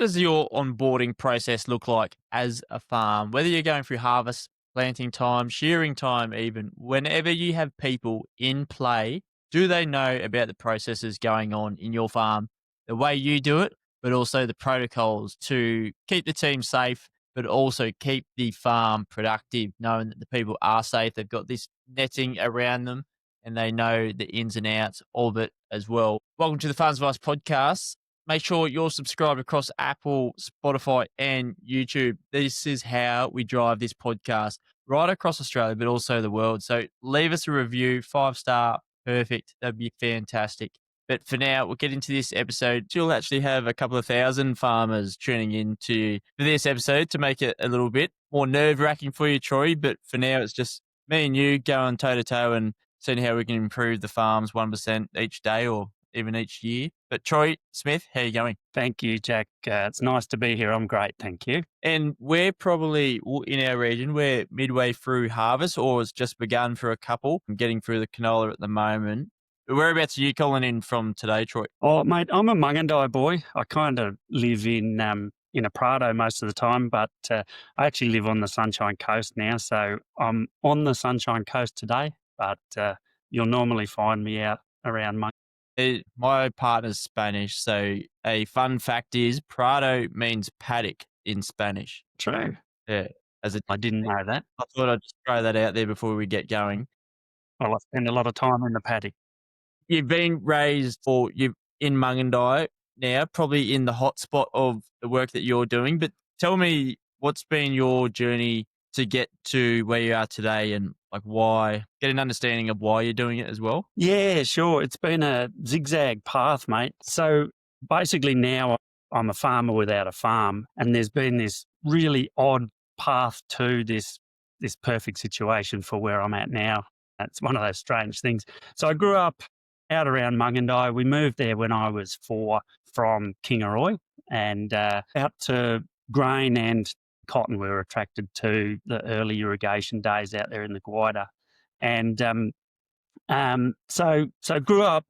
does your onboarding process look like as a farm? Whether you're going through harvest, planting time, shearing time, even whenever you have people in play, do they know about the processes going on in your farm, the way you do it, but also the protocols to keep the team safe, but also keep the farm productive, knowing that the people are safe, they've got this netting around them, and they know the ins and outs of it as well. Welcome to the Farms Advice Podcast. Make sure you're subscribed across Apple, Spotify, and YouTube. This is how we drive this podcast right across Australia, but also the world. So leave us a review, 5-star, perfect. That'd be fantastic. But for now, we'll get into this episode. You'll actually have a couple of thousand farmers tuning in for this episode to make it a little bit more nerve-wracking for you, Troy. But for now, it's just me and you going toe-to-toe and seeing how we can improve the farms 1% each day or even each year. But Troy Smith, how are you going? Thank you, Jack. It's nice to be here. I'm great, thank you. And we're probably, in our region, we're midway through harvest or it's just begun for a couple. I'm getting through the canola at the moment. Whereabouts are you calling in from today, Troy? Oh, mate, I'm a Mungandai boy. I kind of live in a Prado most of the time, but I actually live on the Sunshine Coast now. So I'm on the Sunshine Coast today, but you'll normally find me out around My partner's Spanish, so a fun fact is Prado means paddock in Spanish. True. Yeah. I didn't know that. I thought I'd just throw that out there before we get going. Well, I spend a lot of time in the paddock. You've been raised or you're in Mungandai now, probably in the hot spot of the work that you're doing, but tell me what's been your journey to get to where you are today and get an understanding of why you're doing it as well? Yeah, sure. It's been a zigzag path, mate. So basically now I'm a farmer without a farm, and there's been this really odd path to this perfect situation for where I'm at now. It's one of those strange things. So I grew up out around Mungandai. We moved there when I was 4 from Kingaroy and out to grain and cotton. We were attracted to the early irrigation days out there in the Guida. And so grew up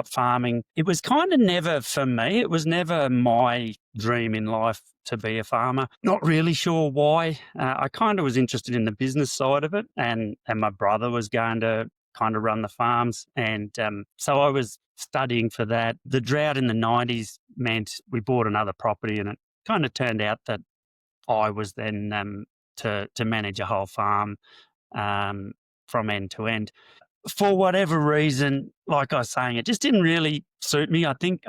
farming. It was kind of never for me. It was never my dream in life to be a farmer. Not really sure why. I kind of was interested in the business side of it, and my brother was going to kind of run the farms, and so I was studying for that. The drought in the 90s meant we bought another property, and it kind of turned out that I was then to manage a whole farm from end to end. For whatever reason, like I was saying, it just didn't really suit me. I think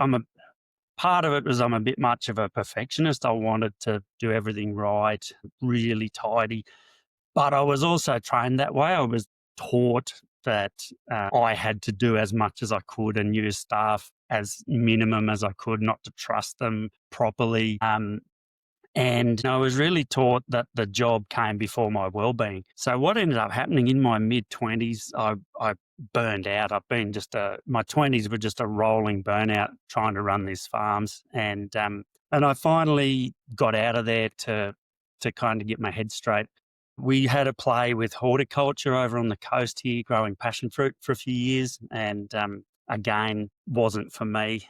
part of it was I'm a bit much of a perfectionist. I wanted to do everything right, really tidy. But I was also trained that way. I was taught that I had to do as much as I could and use staff as minimum as I could, not to trust them properly. And I was really taught that the job came before my well-being. So what ended up happening in my mid-20s, I burned out. My 20s were just a rolling burnout trying to run these farms. And I finally got out of there to kind of get my head straight. We had a play with horticulture over on the coast here, growing passion fruit for a few years. And again, wasn't for me.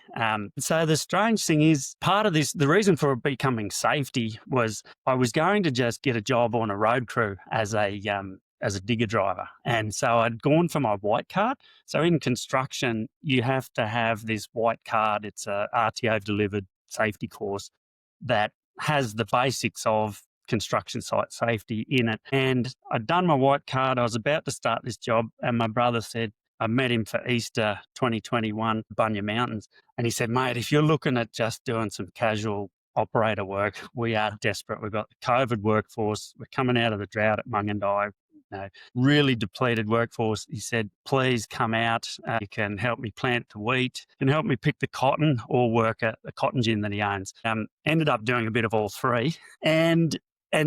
So the strange thing is, part of this, the reason for it becoming safety was I was going to just get a job on a road crew as a digger driver. And so I'd gone for my white card. So in construction, you have to have this white card. It's a RTO delivered safety course that has the basics of construction site safety in it. And I'd done my white card. I was about to start this job, and my brother said, I met him for Easter 2021, Bunya Mountains. And he said, mate, if you're looking at just doing some casual operator work, we are desperate. We've got the COVID workforce. We're coming out of the drought at Mungandai, really depleted workforce. He said, please come out. You can help me plant the wheat, you can help me pick the cotton, or work at the cotton gin that he owns. Ended up doing a bit of all three. And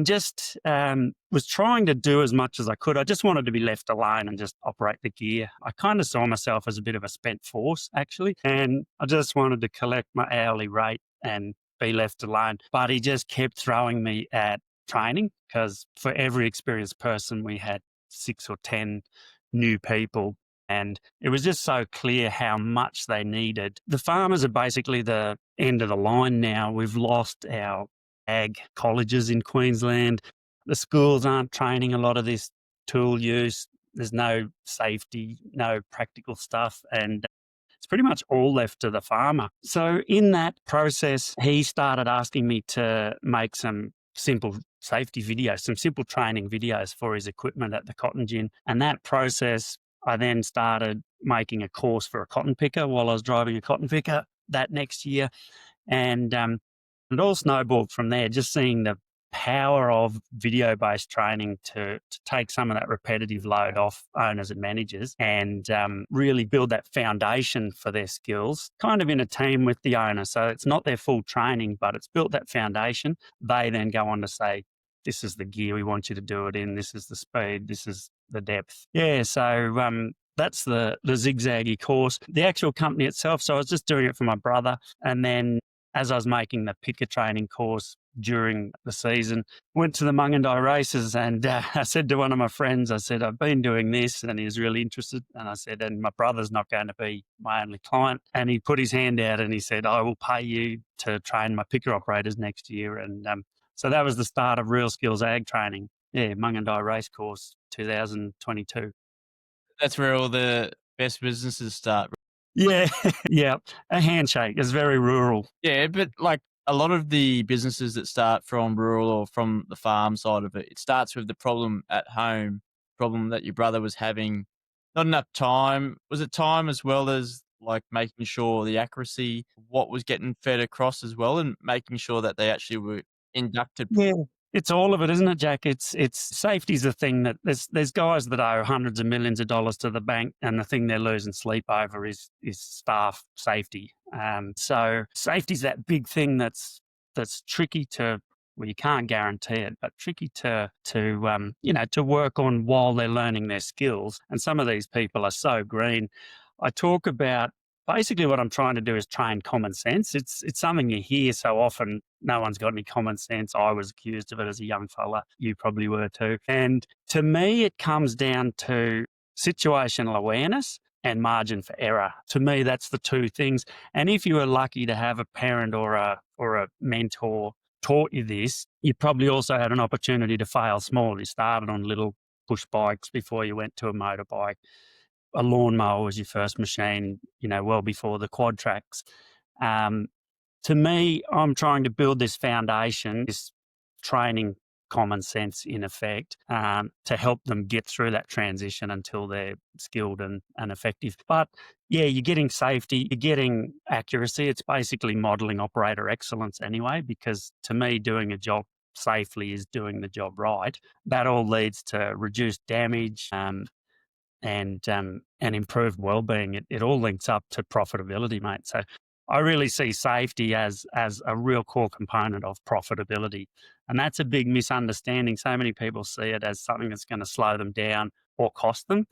just was trying to do as much as I could. I just wanted to be left alone and just operate the gear. I kind of saw myself as a bit of a spent force, actually, and I just wanted to collect my hourly rate and be left alone. But he just kept throwing me at training, because for every experienced person, we had 6 or 10 new people. And it was just so clear how much they needed. The farmers are basically the end of the line now. We've lost our ag colleges in Queensland. The schools aren't training a lot of this tool use. There's no safety, no practical stuff. And it's pretty much all left to the farmer. So in that process, he started asking me to make some simple safety videos, some simple training videos for his equipment at the cotton gin. And that process, I then started making a course for a cotton picker while I was driving a cotton picker that next year. And it all snowballed from there, just seeing the power of video-based training to take some of that repetitive load off owners and managers and really build that foundation for their skills, kind of in a team with the owner. So it's not their full training, but it's built that foundation. They then go on to say, this is the gear we want you to do it in, this is the speed, this is the depth. Yeah, so that's the zigzaggy course. The actual company itself, so I was just doing it for my brother. And then as I was making the picker training course during the season, went to the Mungandai races and I said to one of my friends, I said, I've been doing this, and he was really interested. And I said, and my brother's not going to be my only client. And he put his hand out and he said, I will pay you to train my picker operators next year. And so that was the start of Real Skills Ag Training. Yeah, Mungandai Race Course 2022. That's where all the best businesses start. Yeah, yeah. A handshake is very rural. Yeah, but like a lot of the businesses that start from rural or from the farm side of it, it starts with the problem at home, problem that your brother was having. Not enough time. Was it time as well as like making sure the accuracy, what was getting fed across as well, and making sure that they actually were inducted? Yeah. It's all of it, isn't it, Jack? It's safety's the thing that there's guys that owe hundreds of millions of dollars to the bank, and the thing they're losing sleep over is staff safety. So safety's that big thing that's tricky to, well, you can't guarantee it, but tricky to to work on while they're learning their skills. And some of these people are so green. I talk about basically what I'm trying to do is train common sense. It's something you hear so often. No one's got any common sense. I was accused of it as a young fella. You probably were too. And to me, it comes down to situational awareness and margin for error. To me, that's the two things. And if you were lucky to have a parent or a mentor taught you this, you probably also had an opportunity to fail small. You started on little push bikes before you went to a motorbike. A lawnmower was your first machine, well before the quad tracks. To me, I'm trying to build this foundation, this training common sense in effect, to help them get through that transition until they're skilled and effective. But yeah, you're getting safety, you're getting accuracy. It's basically modeling operator excellence anyway, because to me, doing a job safely is doing the job right. That all leads to reduced damage, and improved well-being. It all links up to profitability, mate. So I really see safety as a real core component of profitability. And that's a big misunderstanding. So many people see it as something that's going to slow them down or cost them.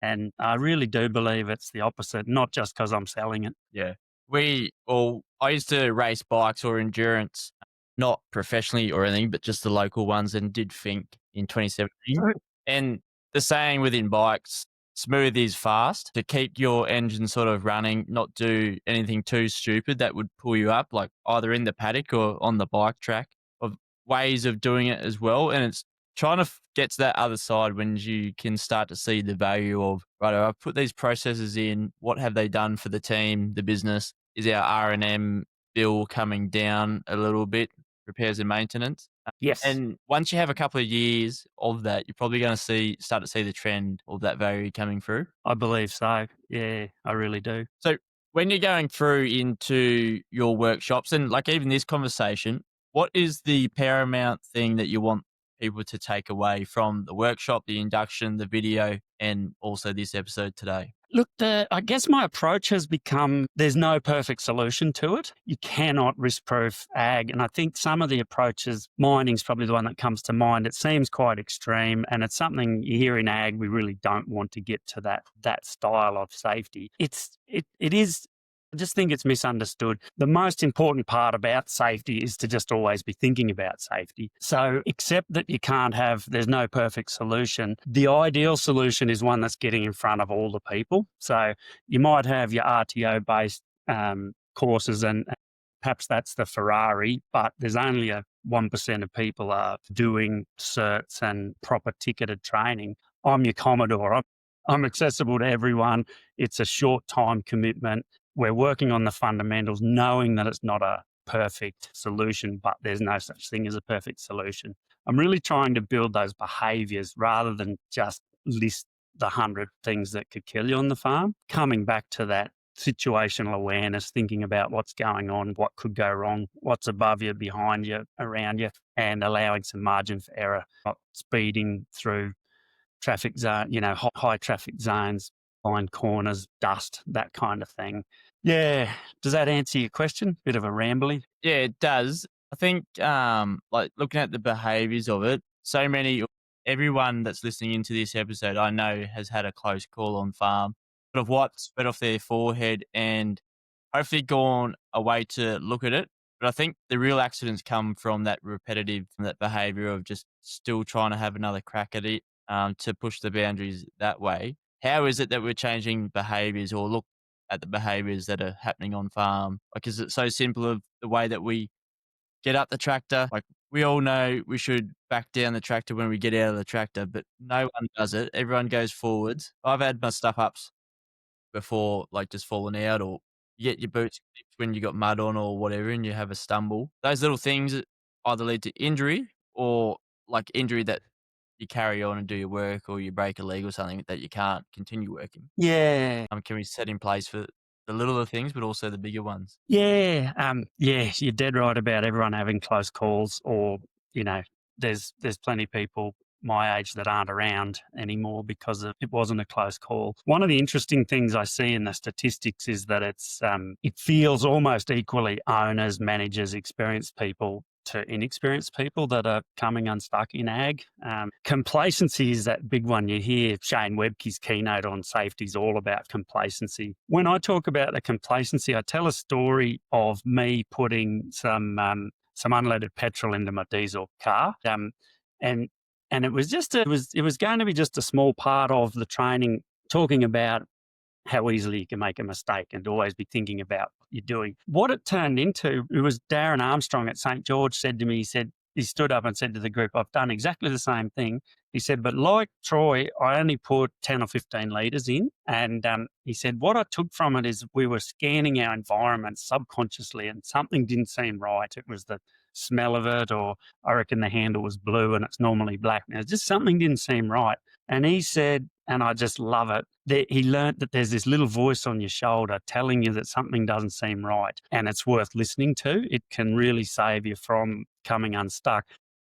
And I really do believe it's the opposite, not just because I'm selling it. Yeah. I used to race bikes or endurance, not professionally or anything, but just the local ones, and did think in 2017. True. And the saying within bikes, smooth is fast. To keep your engine sort of running, not do anything too stupid that would pull you up, like either in the paddock or on the bike track, of ways of doing it as well. And it's trying to get to that other side when you can start to see the value of, right, I've put these processes in. What have they done for the team, the business? Is our R&M bill coming down a little bit, repairs and maintenance? Yes, And once you have a couple of years of that, you're probably going to start to see the trend of that value coming through. I believe so. Yeah, I really do. So when you're going through into your workshops and like even this conversation, what is the paramount thing that you want people to take away from the workshop, the induction, the video, and also this episode today? Look, I guess my approach has become there's no perfect solution to it. You cannot risk-proof ag. And I think some of the approaches, mining's probably the one that comes to mind. It seems quite extreme, and it's something you hear in ag, we really don't want to get to that style of safety. It is I just think it's misunderstood. The most important part about safety is to just always be thinking about safety. So, accept that you can't have, there's no perfect solution. The ideal solution is one that's getting in front of all the people. So, you might have your RTO based courses, and perhaps that's the Ferrari, but there's only a 1% of people are doing certs and proper ticketed training. I'm your Commodore. I'm accessible to everyone. It's a short time commitment. We're working on the fundamentals, knowing that it's not a perfect solution, but there's no such thing as a perfect solution. I'm really trying to build those behaviors rather than just list the 100 things that could kill you on the farm. Coming back to that situational awareness, thinking about what's going on, what could go wrong, what's above you, behind you, around you, and allowing some margin for error, not speeding through traffic zone, high traffic zones, blind corners, dust, that kind of thing. Yeah. Does that answer your question? Bit of a rambly. Yeah, it does. I think, like looking at the behaviors of it, everyone that's listening into this episode, I know has had a close call on farm, sort of wiped sweat off their forehead and hopefully gone away to look at it. But I think the real accidents come from from that behavior of just still trying to have another crack at it, to push the boundaries that way. How is it that we're changing behaviors or look at the behaviors that are happening on farm? Like, is it so simple of the way that we get up the tractor? Like, we all know we should back down the tractor when we get out of the tractor, but no one does it. Everyone goes forwards. I've had my stuff ups before, like just falling out, or you get your boots clipped when you got mud on or whatever and you have a stumble. Those little things either lead to injury or like injury that you carry on and do your work, or you break a leg or something that you can't continue working. Yeah. Can we set in place for the littler things, but also the bigger ones? Yeah. Yeah, you're dead right about everyone having close calls, or, you know, there's plenty of people my age that aren't around anymore because it wasn't a close call. One of the interesting things I see in the statistics is that it feels almost equally owners, managers, experienced people to inexperienced people that are coming unstuck in ag. Complacency is that big one. You hear Shane Webke's keynote on safety is all about complacency. When I talk about the complacency, I tell a story of me putting some unleaded petrol into my diesel car, and it was it was going to be just a small part of the training, talking about how easily you can make a mistake and to always be thinking about what you're doing. What it turned into, it was Darren Armstrong at St. George said to me, he stood up and said to the group, I've done exactly the same thing. He said, but like Troy, I only put 10 or 15 litres in. And he said, what I took from it is we were scanning our environment subconsciously and something didn't seem right. It was the smell of it, or I reckon the handle was blue and it's normally black. Now, just something didn't seem right. And he said, and I just love it, that he learnt that there's this little voice on your shoulder telling you that something doesn't seem right and it's worth listening to. It can really save you from coming unstuck.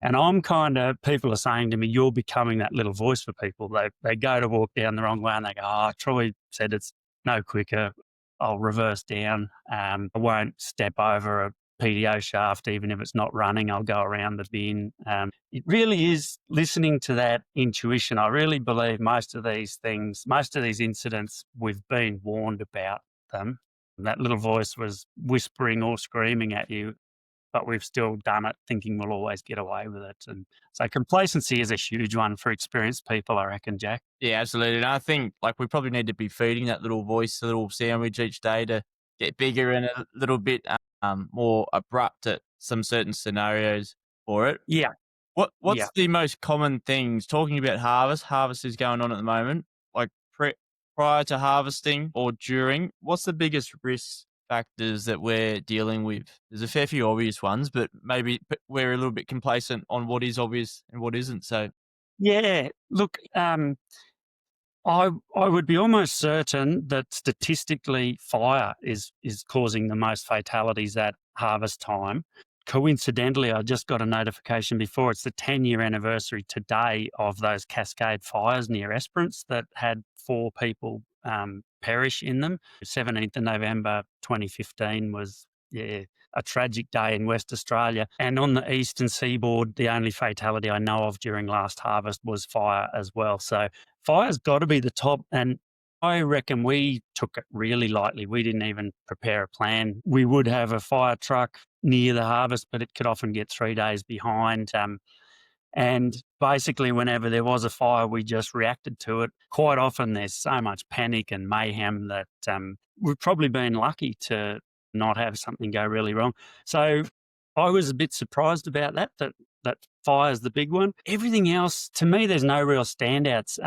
And people are saying to me, you're becoming that little voice for people. They go to walk down the wrong way and they go, oh, Troy said it's no quicker. I'll reverse down. I won't step over a PDO shaft, even if it's not running. I'll go around the bin. It really is listening to that intuition. I really believe most of these incidents, we've been warned about them. That little voice was whispering or screaming at you, but we've still done it thinking we'll always get away with it. And so complacency is a huge one for experienced people, I reckon, Jack. Yeah, absolutely. And I think like we probably need to be feeding that little voice, a little sandwich each day to get bigger and a little bit more abrupt at some certain scenarios for it. Yeah. What's Yeah. the most common things talking about harvest? Harvest is going on at the moment. Like prior to harvesting or during, what's the biggest risk factors that we're dealing with? There's a fair few obvious ones, but maybe we're a little bit complacent on what is obvious and what isn't. So Yeah. Look, I would be almost certain that statistically fire is causing the most fatalities at harvest time. Coincidentally, I just got a notification before, it's the 10-year anniversary today of those Cascade fires near Esperance that had 4 people perish in them. 17th of November 2015 was, a tragic day in West Australia. And on the eastern seaboard, the only fatality I know of during last harvest was fire as well. So fire's got to be the top. And I reckon we took it really lightly. We didn't even prepare a plan. We would have a fire truck near the harvest, but it could often get 3 days behind. And basically, whenever there was a fire, we just reacted to it. Quite often, there's so much panic and mayhem that we've probably been lucky to not have something go really wrong. So I was a bit surprised about that fire's the big one. Everything else, to me, there's no real standouts.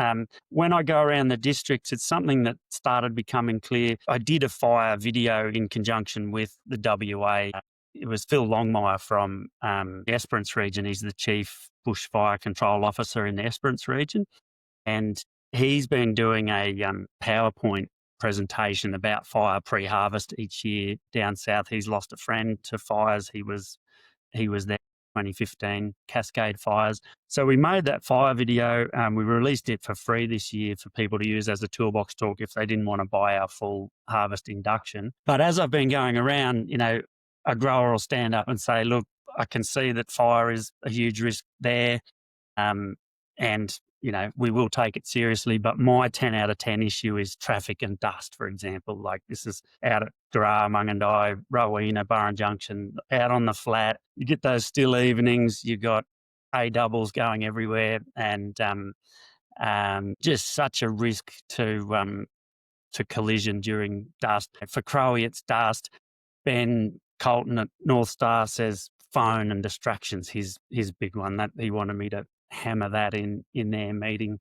When I go around the districts, it's something that started becoming clear. I did a fire video in conjunction with the WA. It was Phil Longmire from the Esperance region. He's the chief bushfire control officer in the Esperance region. And he's been doing a PowerPoint presentation about fire pre-harvest each year down south. He's lost a friend to fires. He was there 2015 Cascade fires. So we made that fire video. We released it for free this year for people to use as a toolbox talk if they didn't want to buy our full harvest induction. But as I've been going around, a grower will stand up and say, look, I can see that fire is a huge risk there. And we will take it seriously. But my 10 out of 10 issue is traffic and dust, for example. Like this is out at Garra, Mungandai, Rowena, Burren Junction, out on the flat. You get those still evenings, you've got A doubles going everywhere, and just such a risk to collision during dust. For Crowie, it's dust. Ben Colton at North Star says phone and distractions. His big one that he wanted me to hammer that in their meeting.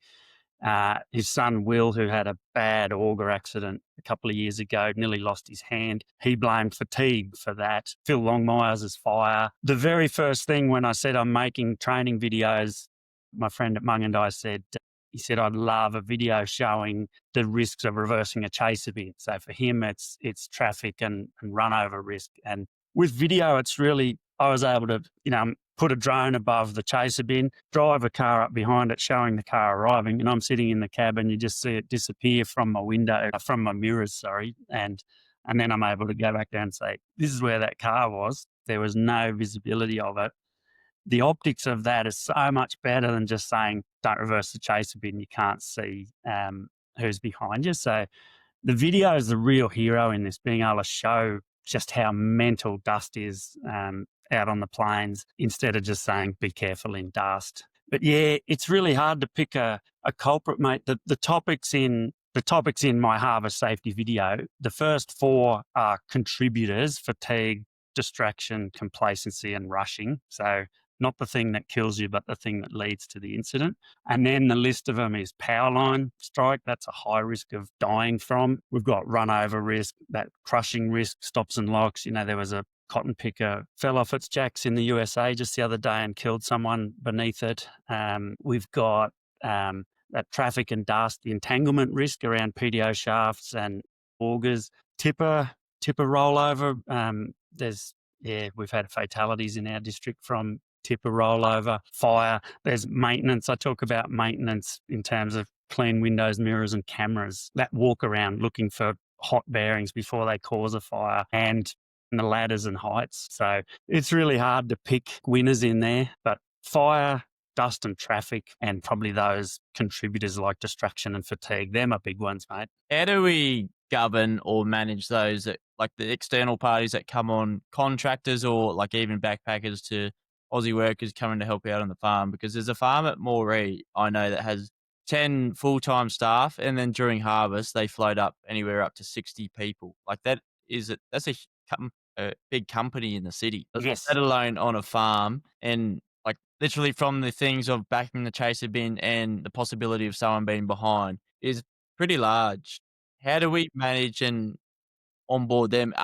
His son Will, who had a bad auger accident a couple of years ago, nearly lost his hand. He blamed fatigue for that. Phil Longmire's is fire. The very first thing when I said I'm making training videos, my friend at Mungandai said, he said, I'd love a video showing the risks of reversing a chaser bin. So for him, it's traffic and run over risk. And with video, it's really, I was able to, put a drone above the chaser bin, drive a car up behind it, showing the car arriving, and I'm sitting in the cab and you just see it disappear from my window, from my mirrors, sorry. And then I'm able to go back down and say, this is where that car was. There was no visibility of it. The optics of that is so much better than just saying, don't reverse the chaser bin. You can't see who's behind you. So the video is the real hero in this, being able to show just how mental dust is out on the plains instead of just saying, be careful in dust. But yeah, it's really hard to pick a culprit, mate. The topics in my harvest safety video, the first four are contributors: fatigue, distraction, complacency, and rushing. So not the thing that kills you, but the thing that leads to the incident. And then the list of them is power line strike. That's a high risk of dying from. We've got run over risk, that crushing risk, stops and locks. There was a cotton picker fell off its jacks in the USA just the other day and killed someone beneath it. We've got that traffic and dust, the entanglement risk around PDO shafts and augers, tipper rollover. We've had fatalities in our district from tipper rollover, fire. There's maintenance. I talk about maintenance in terms of clean windows, mirrors, and cameras that walk around looking for hot bearings before they cause a fire, and the ladders and heights. So it's really hard to pick winners in there, but fire, dust and traffic, and probably those contributors like distraction and fatigue, they're my big ones, mate. How do we govern or manage those that, like the external parties that come on, contractors or like even backpackers to Aussie workers coming to help out on the farm? Because there's a farm at Moree I know that has 10 full-time staff, and then during harvest they float up anywhere up to 60 people. Like that's a big company in the city, Yes. let alone on a farm. And like literally from the things of backing the chaser bin and the possibility of someone being behind is pretty large. How do we manage and onboard them?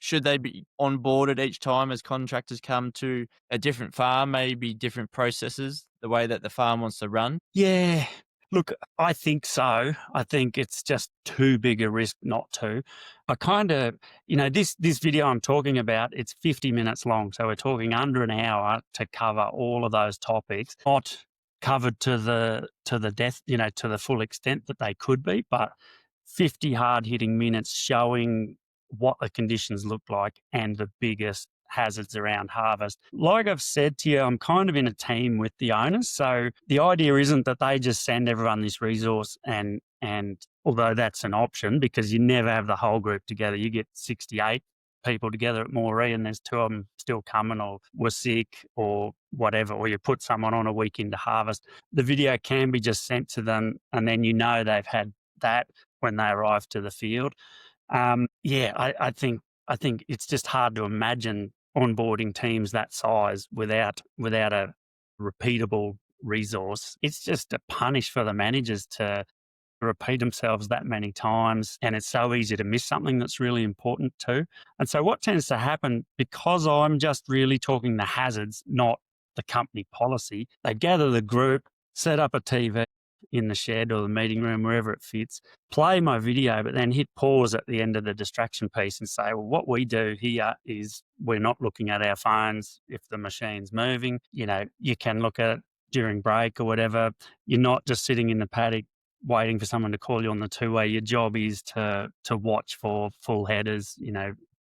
Should they be onboarded each time as contractors come to a different farm, maybe different processes, the way that the farm wants to run? Yeah. Look, I think so. I think it's just too big a risk not to. I kind of, this video I'm talking about, it's 50 minutes long. So we're talking under an hour to cover all of those topics, not covered to the death, to the full extent that they could be, but 50 hard hitting minutes showing what the conditions look like and the biggest hazards around harvest. Like I've said to you, I'm kind of in a team with the owners. So the idea isn't that they just send everyone this resource and although that's an option because you never have the whole group together. You get 68 people together at Moree and there's two of them still coming or were sick or whatever, or you put someone on a week into harvest. The video can be just sent to them and then they've had that when they arrive to the field. I think it's just hard to imagine onboarding teams that size without a repeatable resource. It's just a punish for the managers to repeat themselves that many times, and it's so easy to miss something that's really important too. And so what tends to happen, because I'm just really talking the hazards, not the company policy, they gather the group, set up a TV in the shed or the meeting room, wherever it fits, play my video, but then hit pause at the end of the distraction piece and say, well, what we do here is we're not looking at our phones if the machine's moving. You can look at it during break or whatever. You're not just sitting in the paddock waiting for someone to call you on the two-way. Your job is to watch for full headers,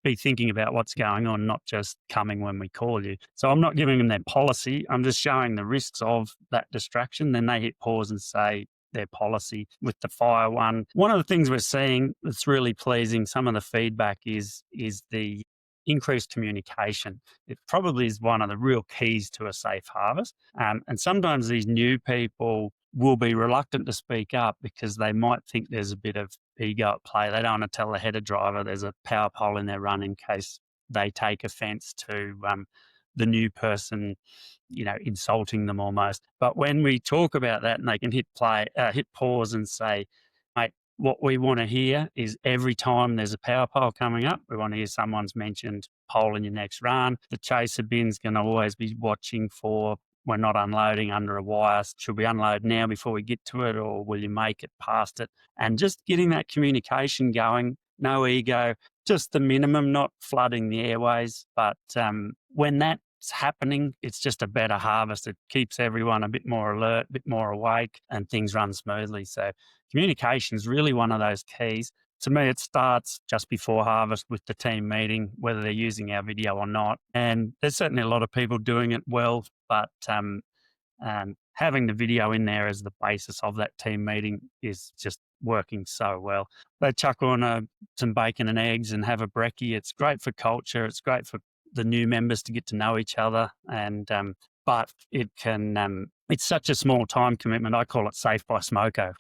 be thinking about what's going on, not just coming when we call you. So I'm not giving them their policy. I'm just showing the risks of that distraction. Then they hit pause and say their policy. With the fire one, one of the things we're seeing that's really pleasing, some of the feedback is the increased communication. It probably is one of the real keys to a safe harvest. And sometimes these new people will be reluctant to speak up because they might think there's a bit of ego at play. They don't want to tell the header driver there's a power pole in their run in case they take offence to the new person, insulting them almost. But when we talk about that and they can hit pause and say, mate, what we want to hear is every time there's a power pole coming up, we want to hear someone's mentioned pole in your next run. The chaser bin's going to always be watching for, we're not unloading under a wire. Should we unload now before we get to it, or will you make it past it? And just getting that communication going, no ego, just the minimum, not flooding the airways. But when that's happening, it's just a better harvest. It keeps everyone a bit more alert, a bit more awake, and things run smoothly. So communication is really one of those keys. To me, it starts just before harvest with the team meeting, whether they're using our video or not. And there's certainly a lot of people doing it well, but having the video in there as the basis of that team meeting is just working so well. They chuck on some bacon and eggs and have a brekkie. It's great for culture. It's great for the new members to get to know each other. And but it can it's such a small time commitment. I call it safe by smoko.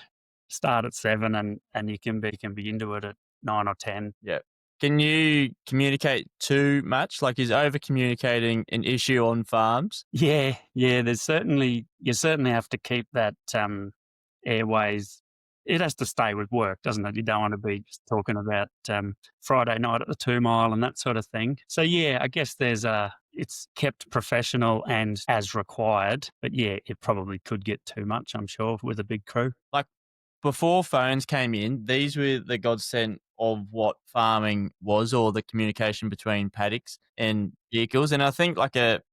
Start at 7 and you can be into it at 9 or 10. Yeah. Can you communicate too much? Like, is over communicating an issue on farms? Yeah. You certainly have to keep that airways. It has to stay with work, doesn't it? You don't want to be just talking about Friday night at the 2 Mile and that sort of thing. So yeah, I guess it's kept professional and as required. But yeah, it probably could get too much, I'm sure, with a big crew. Like, before phones came in, these were the godsend of what farming was, or the communication between paddocks and vehicles. And I think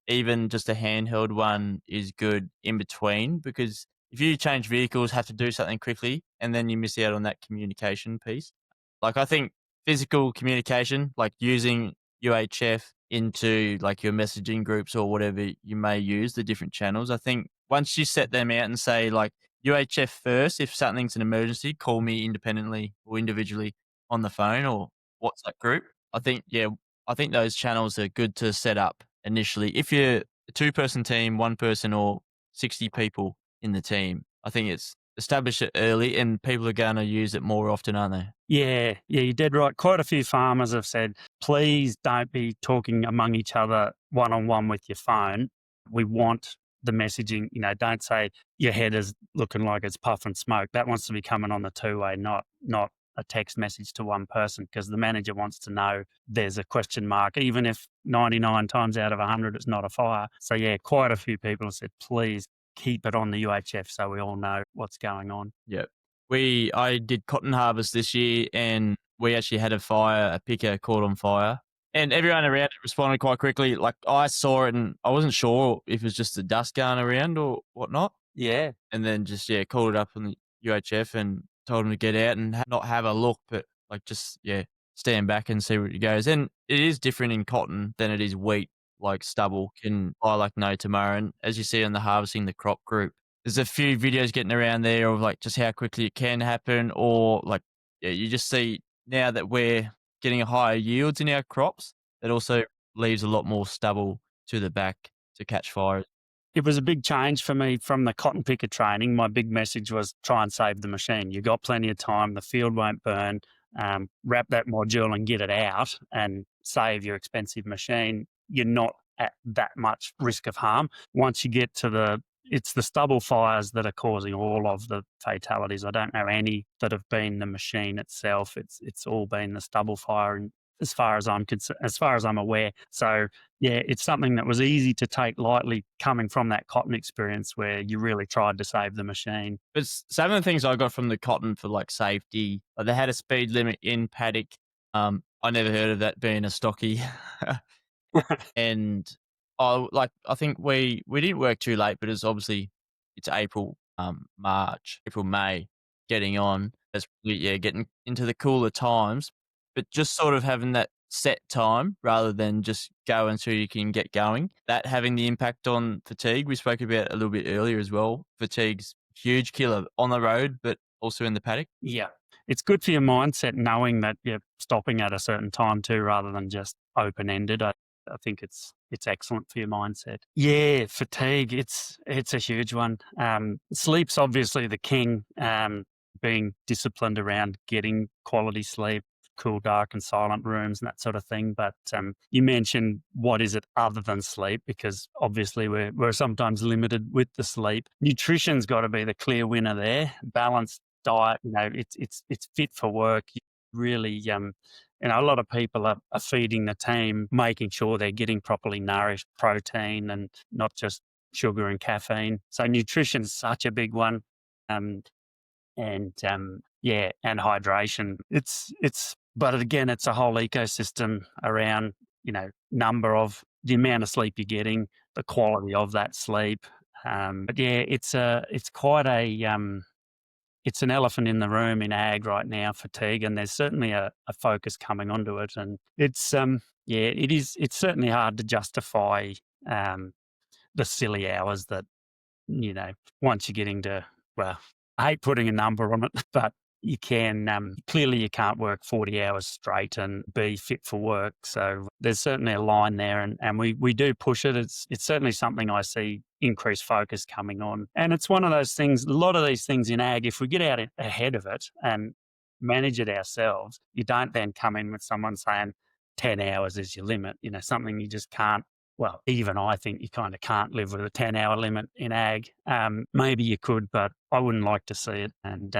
even just a handheld one is good in between, because if you change vehicles, have to do something quickly, and then you miss out on that communication piece. Like, I think physical communication, like using UHF into like your messaging groups or whatever you may use, the different channels. I think once you set them out and say like UHF first, if something's an emergency, call me independently or individually on the phone or WhatsApp group. I think those channels are good to set up initially. If you're a 2-person team, 1 person or 60 people in the team, I think it's establish it early and people are going to use it more often, aren't they? Yeah, you're dead right. Quite a few farmers have said, please don't be talking among each other one-on-one with your phone. We want the messaging, don't say your head is looking like it's puffing smoke. That wants to be coming on the two-way, not a text message to one person, because the manager wants to know there's a question mark, even if 99 times out of 100 it's not a fire. So yeah, quite a few people have said, please keep it on the UHF so we all know what's going on. Yeah. I did cotton harvest this year and we actually had a picker caught on fire. And everyone around it responded quite quickly. Like, I saw it and I wasn't sure if it was just the dust going around or whatnot. Yeah. And then just, called it up on the UHF and told them to get out and not have a look, but stand back and see what it goes. And it is different in cotton than it is wheat. Like stubble can buy like no tomorrow. And as you see on the harvesting the crop group, there's a few videos getting around there of like just how quickly it can happen, or like yeah, you just see now that we're getting a higher yields in our crops, it also leaves a lot more stubble to the back to catch fire. It was a big change for me from the cotton picker training. My big message was try and save the machine. You got plenty of time. The field won't burn. Wrap that module and get it out and save your expensive machine. You're not at that much risk of harm. Once you get to it's the stubble fires that are causing all of the fatalities. I don't know any that have been the machine itself. It's all been the stubble fire, and as far as I'm aware. So yeah, it's something that was easy to take lightly coming from that cotton experience where you really tried to save the machine. But some of the things I got from the cotton for like safety, like they had a speed limit in paddock. I never heard of that being a stocky. And I think we didn't work too late, but it's obviously it's April, March, April, May, getting on. That's yeah, getting into the cooler times, but just sort of having that set time rather than just go until you can get going. That having the impact on fatigue. We spoke about a little bit earlier as well. Fatigue's huge killer on the road, but also in the paddock. Yeah. It's good for your mindset knowing that you're stopping at a certain time too, rather than just open ended. I think it's excellent for your mindset. Yeah, fatigue. It's a huge one. Sleep's obviously the king. Being disciplined around getting quality sleep, cool, dark, and silent rooms, and that sort of thing. But you mentioned what is it other than sleep, because obviously we're sometimes limited with the sleep. Nutrition's got to be the clear winner there. Balanced diet. It's fit for work. You really a lot of people are feeding the team, making sure they're getting properly nourished protein and not just sugar and caffeine. So nutrition's such a big one. Um, and hydration. But again, it's a whole ecosystem around, the amount of sleep you're getting, the quality of that sleep. But yeah, it's quite it's an elephant in the room in ag right now, fatigue, and there's certainly a focus coming onto it. And it's certainly hard to justify the silly hours that, once you're getting to, well, I hate putting a number on it, but you can, clearly you can't work 40 hours straight and be fit for work. So there's certainly a line there, and we do push it. It's certainly something I see increased focus coming on. And it's one of those things, a lot of these things in ag, if we get out ahead of it and manage it ourselves, you don't then come in with someone saying 10 hours is your limit, something you just can't. Well, even I think you kind of can't live with a 10-hour limit in ag. Maybe you could, but I wouldn't like to see it. And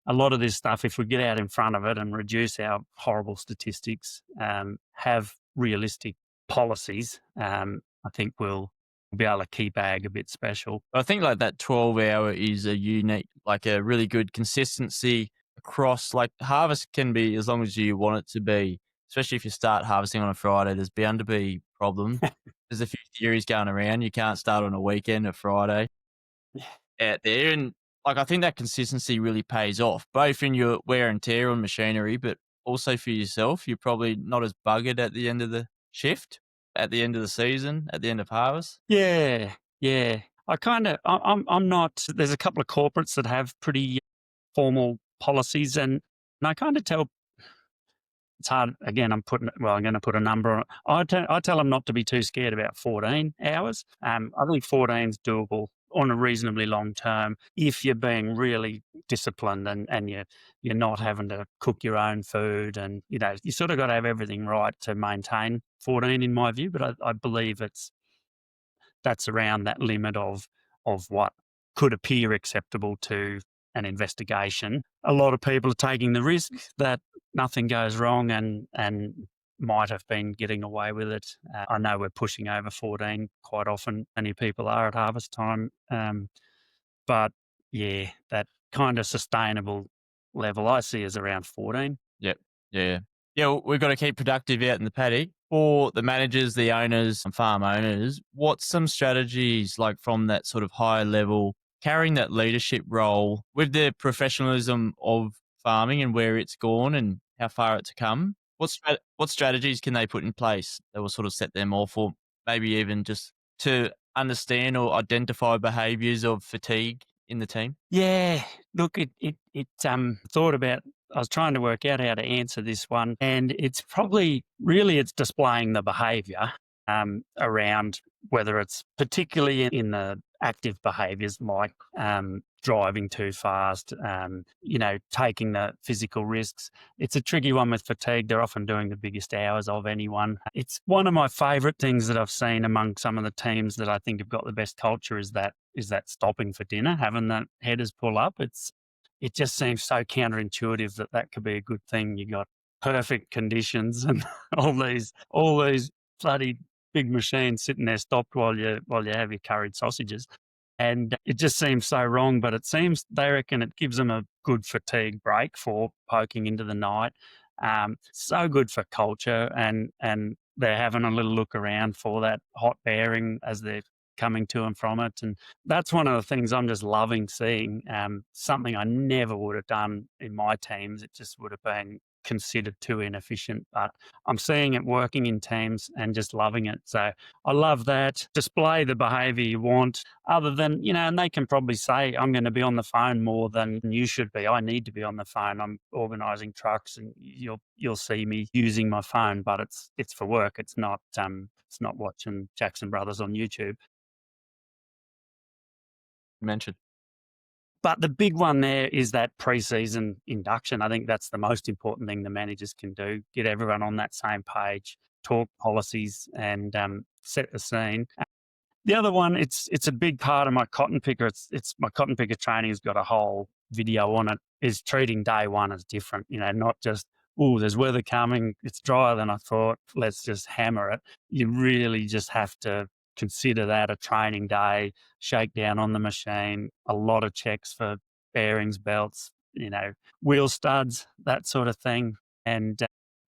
a lot of this stuff, if we get out in front of it and reduce our horrible statistics, have realistic policies, I think we'll be able to keep ag a bit special. I think like that 12-hour is a unique, like a really good consistency across. Like harvest can be as long as you want it to be, especially if you start harvesting on a Friday. There's bound to be problems. There's a few theories going around. You can't start on a weekend, a Friday out there. And like, I think that consistency really pays off, both in your wear and tear on machinery, but also for yourself. You're probably not as buggered at the end of the shift, at the end of the season, at the end of harvest. Yeah. I'm not, there's a couple of corporates that have pretty formal policies, and I kind of tell, it's hard. Again, I'm going to put a number on it. I tell them not to be too scared about 14 hours. I think 14 is doable on a reasonably long term if you're being really disciplined and you're not having to cook your own food, and you sort of got to have everything right to maintain 14 in my view. But I believe that's around that limit of what could appear acceptable to an investigation. A lot of people are taking the risk that nothing goes wrong and might have been getting away with it. I know we're pushing over 14 quite often. Many people are at harvest time. But yeah, that kind of sustainable level I see is around 14. Yep. Yeah. Yeah, we've got to keep productive out in the paddock. For the managers, the owners, and farm owners, what's some strategies like from that sort of higher level, carrying that leadership role with the professionalism of farming and where it's gone and how far it's come? What strategies can they put in place that will sort of set them off, or maybe even just to understand or identify behaviours of fatigue in the team? Yeah, look, thought about. I was trying to work out how to answer this one, and it's probably really it's displaying the behaviour around whether it's particularly in the active behaviours like driving too fast, taking the physical risks. It's a tricky one with fatigue. They're often doing the biggest hours of anyone. It's one of my favourite things that I've seen among some of the teams that I think have got the best culture is that stopping for dinner, having that headers pull up. It just seems so counterintuitive that that could be a good thing. You got perfect conditions and all these bloody big machines sitting there stopped while you have your curried sausages. And it just seems so wrong, but it seems they reckon it gives them a good fatigue break for poking into the night. So good for culture, and they're having a little look around for that hot bearing as they're coming to and from it. And that's one of the things I'm just loving seeing. Something I never would have done in my teams. It just would have been considered too inefficient, but I'm seeing it working in teams and just loving it. So I love that. Display the behavior you want, other than, and they can probably say, I'm going to be on the phone more than you should be. I need to be on the phone. I'm organising trucks and you'll see me using my phone, but it's for work. It's not watching Jackson Brothers on YouTube. You mentioned. But the big one there is that pre-season induction. I think that's the most important thing the managers can do. Get everyone on that same page, talk policies, and set the scene. The other one, it's a big part of my cotton picker. It's my cotton picker training has got a whole video on it. Is treating day one as different. Not just there's weather coming. It's drier than I thought. Let's just hammer it. You really just have to consider that a training day, shakedown on the machine, a lot of checks for bearings, belts, wheel studs, that sort of thing, and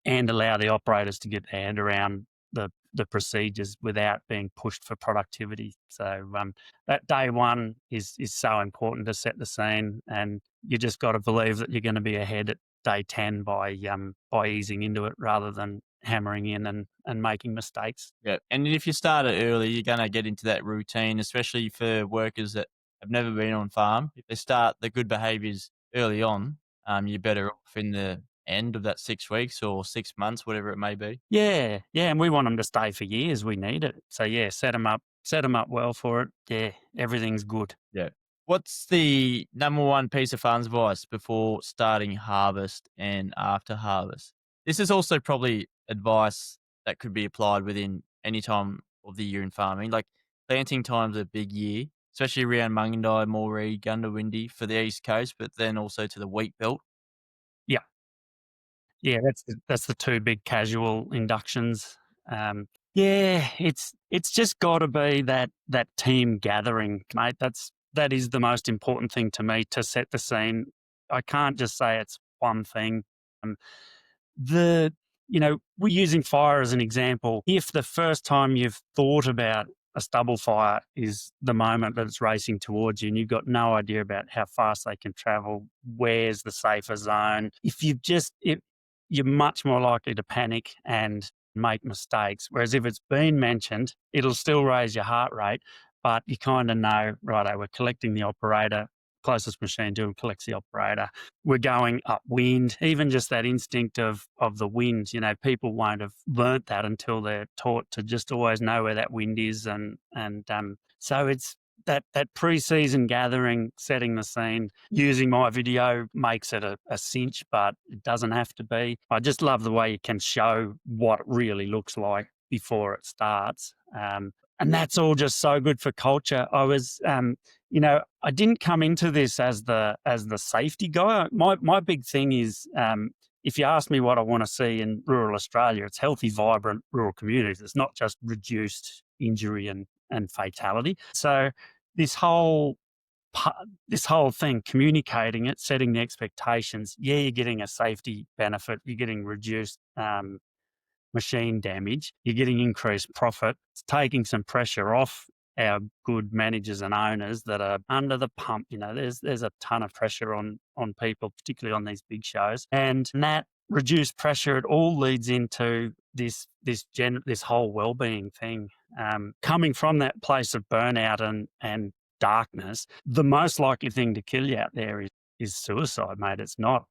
allow the operators to get their head around the procedures without being pushed for productivity. So that day one is so important to set the scene, and you just got to believe that you're going to be ahead at day 10 by easing into it rather than hammering in and making mistakes. Yeah, and if you start it early, you're gonna get into that routine, especially for workers that have never been on farm. If they start the good behaviours early on, you're better off in the end of that 6 weeks or 6 months, whatever it may be. Yeah, yeah, and we want them to stay for years. We need it. So yeah, set them up well for it. Yeah, everything's good. Yeah. What's the number one piece of farm advice before starting harvest and after harvest? This is also probably advice that could be applied within any time of the year in farming. Like planting time's a big year, especially around Mungindi, Moree, Gundawindi for the East Coast, but then also to the wheat belt. Yeah, yeah, that's the two big casual inductions. Yeah, it's just got to be that team gathering, mate. That is the most important thing to me to set the scene. I can't just say it's one thing. Um, the we're using fire as an example. If the first time you've thought about a stubble fire is the moment that it's racing towards you and you've got no idea about how fast they can travel, where's the safer zone, if you're much more likely to panic and make mistakes. Whereas if it's been mentioned, it'll still raise your heart rate, but you kind of know, right, we're collecting the operator, closest machine to him collects the operator. We're going upwind, even just that instinct of the wind. People won't have learnt that until they're taught to just always know where that wind is. So it's that pre-season gathering, setting the scene, using my video makes it a cinch, but it doesn't have to be. I just love the way you can show what it really looks like before it starts. And that's all just so good for culture. I was, I didn't come into this as the safety guy. My big thing is, if you ask me what I want to see in rural Australia, it's healthy, vibrant rural communities. It's not just reduced injury and fatality. So this whole thing, communicating it, setting the expectations. Yeah, you're getting a safety benefit. You're getting reduced machine damage, you're getting increased profit. It's taking some pressure off our good managers and owners that are under the pump. There's a ton of pressure on people, particularly on these big shows. And that reduce pressure, it all leads into this whole well-being thing. Coming from that place of burnout and darkness, the most likely thing to kill you out there is suicide, mate. It's not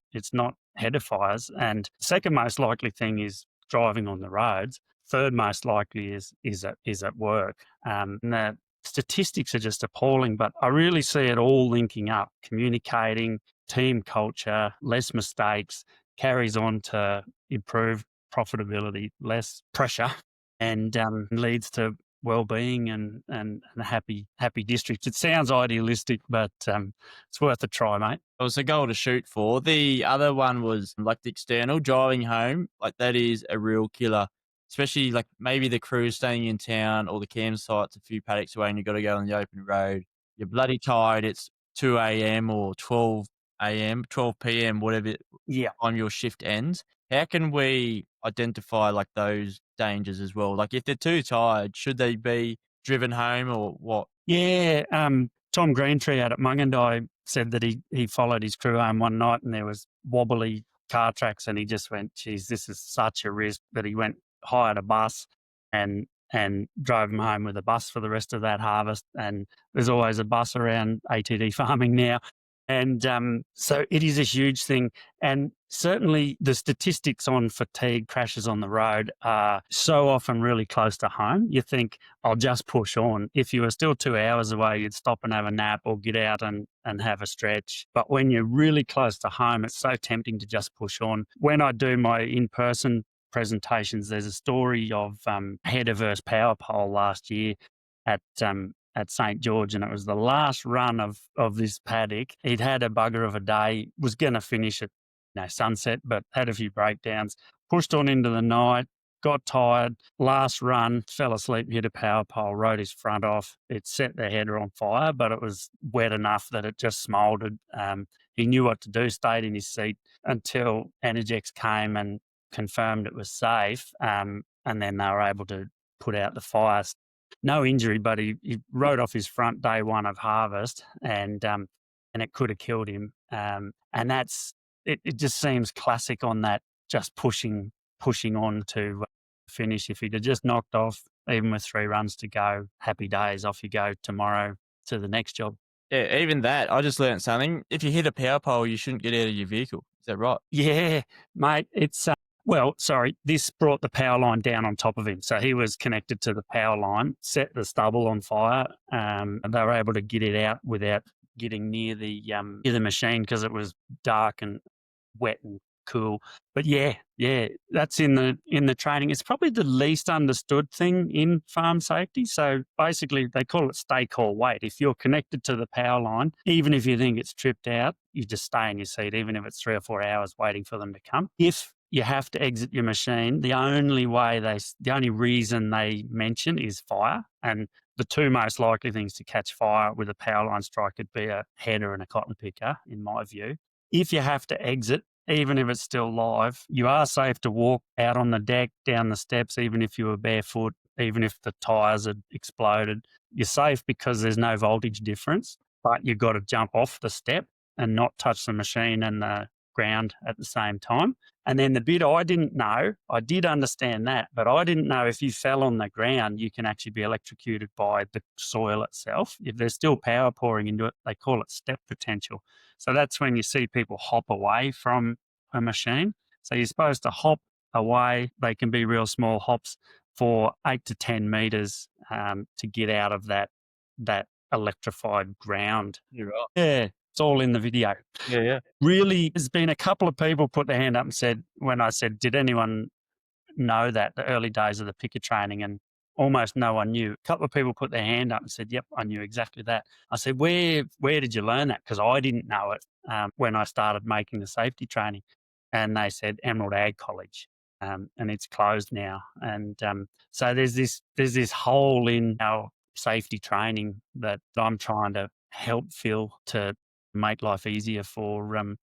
header fires. And second most likely thing is driving on the roads. Third most likely is at work. And the statistics are just appalling, but I really see it all linking up: communicating, team culture, less mistakes, carries on to improve profitability, less pressure, and leads to well-being and happy districts. It sounds idealistic, but it's worth a try, mate. It was a goal to shoot for. The other one was like the external driving home. Like that is a real killer, especially like maybe the crew staying in town or the campsite's a few paddocks away and you've got to go on the open road. You're bloody tired. It's 2 a.m. or 12 a.m., 12 p.m., whatever Yeah. time your shift ends. How can we identify like those dangers as well? Like if they're too tired, should they be driven home or what? Yeah, Tom Greentree out at Mungandai said that he followed his crew home one night and there was wobbly car tracks and he just went, geez, this is such a risk, that he went, hired a bus and drove them home with a bus for the rest of that harvest. And there's always a bus around ATD farming now. And so it is a huge thing. And certainly the statistics on fatigue crashes on the road are so often really close to home. You think, I'll just push on. If you were still 2 hours away, you'd stop and have a nap or get out and have a stretch. But when you're really close to home, it's so tempting to just push on. When I do my in-person presentations, there's a story of header versus power pole last year at St. George, and it was the last run of this paddock. He'd had a bugger of a day, was going to finish at sunset, but had a few breakdowns, pushed on into the night, got tired, last run, fell asleep, hit a power pole, rode his front off. It set the header on fire, but it was wet enough that it just smouldered. He knew what to do, stayed in his seat until Energex came and confirmed it was safe, and then they were able to put out the fire. No injury, but he rode off his front day one of harvest, and it could have killed him. And that's it. It just seems classic on that, just pushing on to finish. If he'd have just knocked off, even with 3 runs to go, happy days. Off you go tomorrow to the next job. Yeah, even that, I just learned something. If you hit a power pole, you shouldn't get out of your vehicle. Is that right? Yeah, mate. It's well, sorry, this brought the power line down on top of him. So he was connected to the power line, set the stubble on fire, and they were able to get it out without getting near the machine because it was dark and wet and cool. But yeah, that's in the training. It's probably the least understood thing in farm safety. So basically, they call it stay, call, wait. If you're connected to the power line, even if you think it's tripped out, you just stay in your seat, even if it's 3 or 4 hours waiting for them to come. If you have to exit your machine, the only reason they mention is fire. And the 2 most likely things to catch fire with a power line strike could be a header and a cotton picker, in my view. If you have to exit, even if it's still live, you are safe to walk out on the deck, down the steps, even if you were barefoot, even if the tyres had exploded. You're safe because there's no voltage difference, but you've got to jump off the step and not touch the machine and the ground at the same time. And then the bit I didn't know, I did understand that, but I didn't know if you fell on the ground, you can actually be electrocuted by the soil itself. If there's still power pouring into it, they call it step potential. So that's when you see people hop away from a machine. So you're supposed to hop away. They can be real small hops for 8 to 10 meters to get out of that electrified ground. You're right. Yeah, it's all in the video. Yeah. Really, there's been a couple of people put their hand up and said, when I said, did anyone know that, the early days of the picker training, and almost no one knew. A couple of people put their hand up and said, yep, I knew exactly that. I said, where did you learn that? Because I didn't know it when I started making the safety training. And they said Emerald Ag College, and it's closed now. And so there's this hole in our safety training that I'm trying to help fill to make life easier for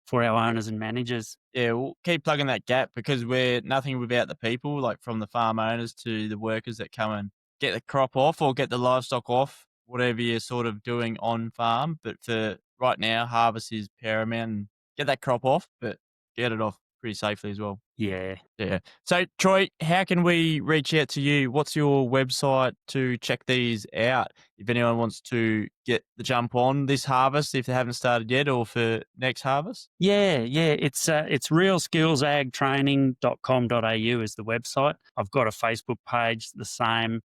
for our owners and managers. Yeah, we'll keep plugging that gap because we're nothing without the people, like from the farm owners to the workers that come and get the crop off or get the livestock off, whatever you're sort of doing on farm. But for right now, harvest is paramount and get that crop off. But get it off pretty safely as well. Yeah. Yeah. So, Troy, how can we reach out to you? What's your website to check these out? If anyone wants to get the jump on this harvest, if they haven't started yet, or for next harvest? Yeah. It's realskillsagtraining.com.au is the website. I've got a Facebook page, the same,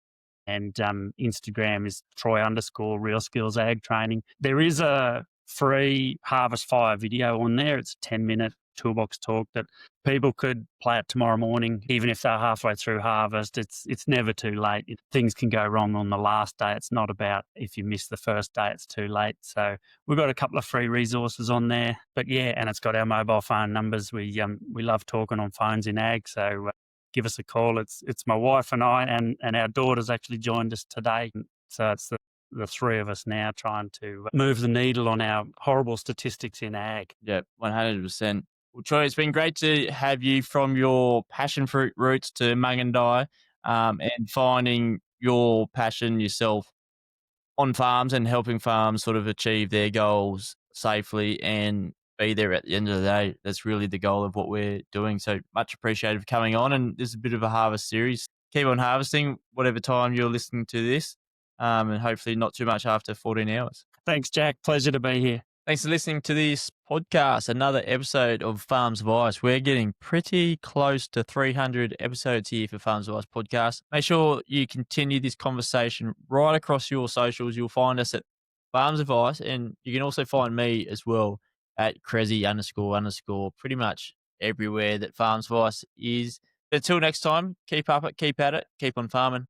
and Instagram is Troy_Real Skills Ag Training. There is a free Harvest Fire video on there. It's a 10-minute toolbox talk that people could play it tomorrow morning, even if they're halfway through harvest. It's never too late. Things can go wrong on the last day. It's not about if you miss the first day, it's too late. So we've got a couple of free resources on there. But yeah, and it's got our mobile phone numbers. We love talking on phones in ag. So give us a call. It's my wife and I, and our daughter's actually joined us today. So it's the three of us now trying to move the needle on our horrible statistics in ag. Yeah, 100%. Well, Troy, it's been great to have you from your passion fruit roots to mung and die, and finding your passion yourself on farms and helping farms sort of achieve their goals safely and be there at the end of the day. That's really the goal of what we're doing. So much appreciated for coming on. And this is a bit of a harvest series. Keep on harvesting whatever time you're listening to this, and hopefully not too much after 14 hours. Thanks, Jack. Pleasure to be here. Thanks for listening to this podcast, another episode of Farms Advice. We're getting pretty close to 300 episodes here for Farms Advice Podcast. Make sure you continue this conversation right across your socials. You'll find us at Farms Advice, and you can also find me as well at Crezzy__, pretty much everywhere that Farms Advice is. But until next time, keep up it, keep at it, keep on farming.